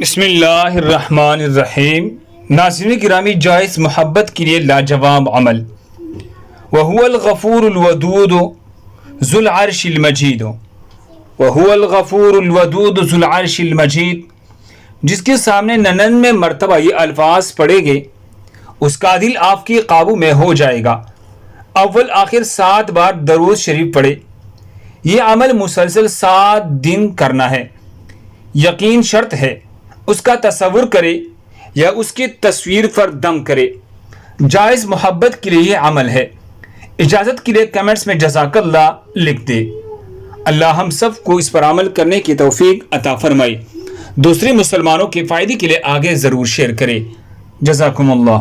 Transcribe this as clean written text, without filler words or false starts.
بسم اللہ الرحمن الرحیم۔ ناظرین گرامی، جائز محبت کے لیے لاجواب عمل۔ وَهُوَ الْغَفُورُ الْوَدُودُ ذُو الْعَرْشِ الْمَجِيدُ وَهُوَ الْغَفُورُ الْوَدُودُ ذُو الْعَرْشِ الْمَجِيدُ۔ جس کے سامنے 99 مرتبہ یہ الفاظ پڑھے گے اس کا دل آپ کے قابو میں ہو جائے گا۔ اول آخر 7 بار درود شریف پڑھے۔ یہ عمل مسلسل 7 دن کرنا ہے۔ یقین شرط ہے، اس کا تصور کرے یا اس کی تصویر پر دم کرے۔ جائز محبت کے لیے یہ عمل ہے۔ اجازت کے لیے کمنٹس میں جزاک اللہ لکھ دے۔ اللہ ہم سب کو اس پر عمل کرنے کی توفیق عطا فرمائے۔ دوسرے مسلمانوں کے فائدے کے لیے آگے ضرور شیئر کرے۔ جزاکم اللہ۔